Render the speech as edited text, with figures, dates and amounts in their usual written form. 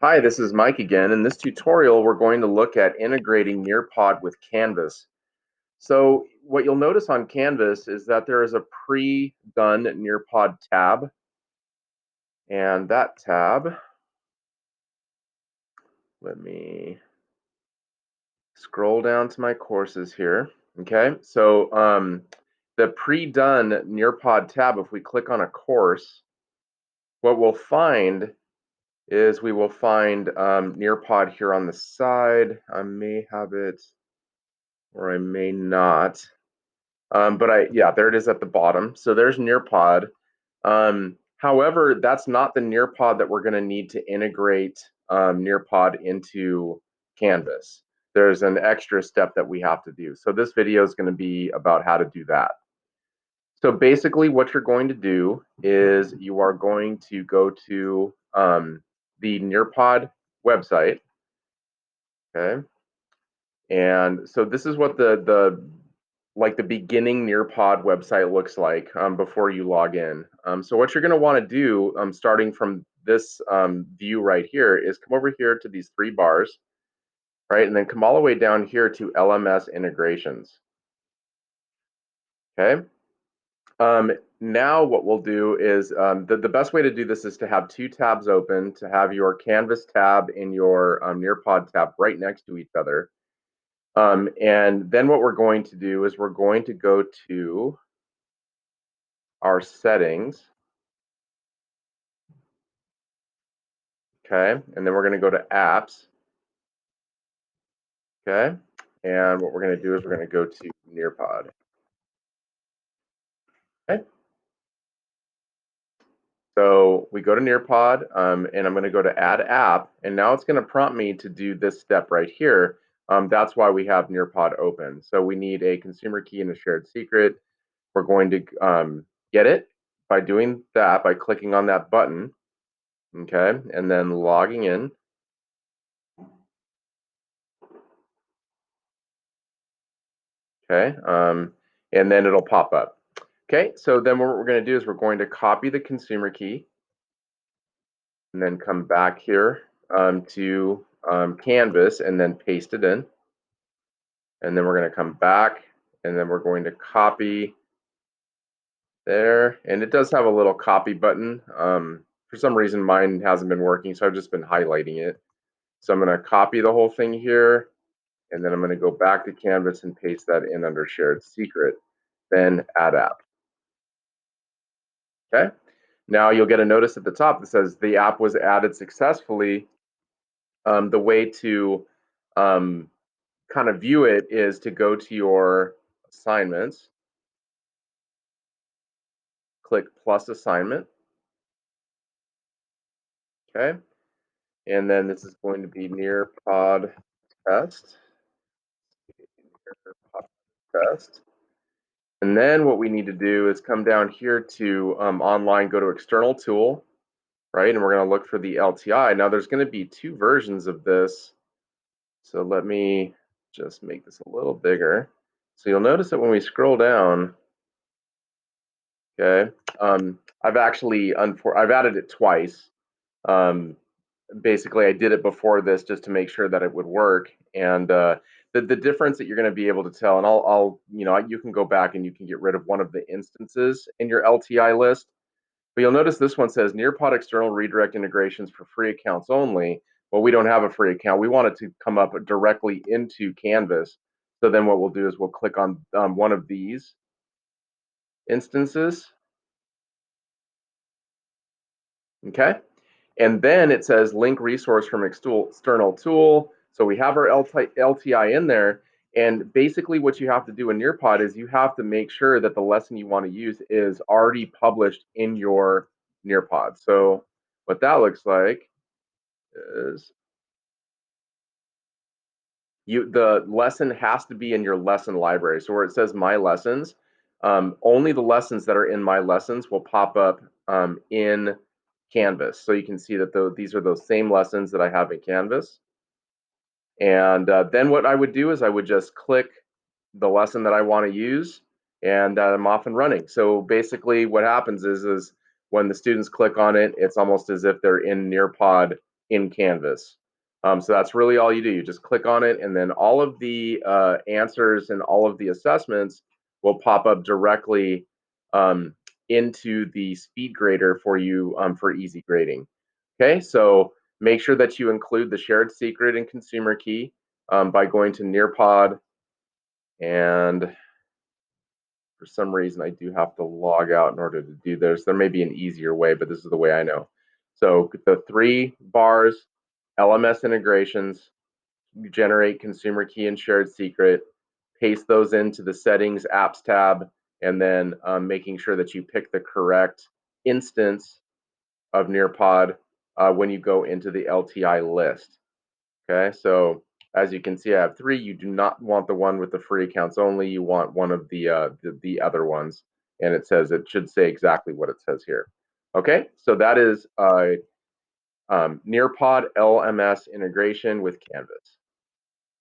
Hi, this is Mike again. In this tutorial, we're going to look at integrating Nearpod with Canvas. So what you'll notice on Canvas is that there is a pre-done Nearpod tab, and that tab, let me scroll down to my courses here. Okay, so the pre-done Nearpod tab, if we click on a course, what we'll find is we will find Nearpod here on the side. I may have it or I may not. Yeah, there it is at the bottom. So there's Nearpod. However, that's not the Nearpod that we're going to need to integrate Nearpod into Canvas. There's an extra step that we have to do. So this video is going to be about how to do that. So basically what you're going to do is you are going to go to the Nearpod website. Okay. And so this is what the beginning Nearpod website looks like before you log in. So what you're going to want to do, starting from this view right here, is come over here to these three bars, right, and then come all the way down here to LMS integrations. Okay. Now what we'll do is the best way to do this is to have two tabs open, to have your Canvas tab and your Nearpod tab right next to each other. And then what we're going to do is we're going to go to our settings. Okay, and then we're going to go to apps. Okay, and what we're going to do is we're going to go to Nearpod. Okay, so we go to Nearpod, and I'm going to go to Add App, and now it's going to prompt me to do this step right here. That's why we have Nearpod open. So we need a consumer key and a shared secret. We're going to get it by doing that, by clicking on that button. Okay, and then logging in. Okay, and then it'll pop up. Okay, so then what we're going to do is we're going to copy the consumer key and then come back here to Canvas and then paste it in. And then we're going to come back and then we're going to copy there. And it does have a little copy button. For some reason, mine hasn't been working, so I've just been highlighting it. So I'm going to copy the whole thing here, and then I'm going to go back to Canvas and paste that in under Shared Secret, then Add App. Okay. Now you'll get a notice at the top that says the app was added successfully. The way to kind of view it is to go to your assignments, click plus assignment. Okay. And then this is going to be Nearpod test. Nearpod test. And then what we need to do is come down here to online, go to external tool, right? And we're going to look for the LTI. Now there's going to be two versions of this. So let me just make this a little bigger. So you'll notice that when we scroll down, okay, I've added it twice. Basically, I did it before this just to make sure that it would work. And the difference that you're going to be able to tell, and you can go back and you can get rid of one of the instances in your LTI list. But you'll notice this one says Nearpod external redirect integrations for free accounts only. Well, we don't have a free account. We want it to come up directly into Canvas. So then what we'll do is we'll click on one of these instances. Okay. And then it says link resource from external tool. So we have our LTI in there. And basically what you have to do in Nearpod is you have to make sure that the lesson you want to use is already published in your Nearpod. So what that looks like is the lesson has to be in your lesson library. So where it says my lessons, only the lessons that are in my lessons will pop up in Canvas. So you can see that these are those same lessons that I have in Canvas. And then what I would do is I would just click the lesson that I want to use, and I'm off and running. So basically what happens is when the students click on it, it's almost as if they're in Nearpod in Canvas. So that's really all you do. You just click on it, and then all of the answers and all of the assessments will pop up directly into the Speedgrader for you for easy grading. Okay, so make sure that you include the shared secret and consumer key by going to Nearpod, and for some reason I do have to log out in order to do this. There may be an easier way, but this is the way I know. So the 3 bars, LMS integrations, generate consumer key and shared secret, paste those into the settings apps tab, and then making sure that you pick the correct instance of Nearpod when you go into the LTI list. Okay, so as you can see, I have 3. You do not want the one with the free accounts only. You want one of the other ones, and it should say exactly what it says here. Okay, so that is Nearpod LMS integration with Canvas.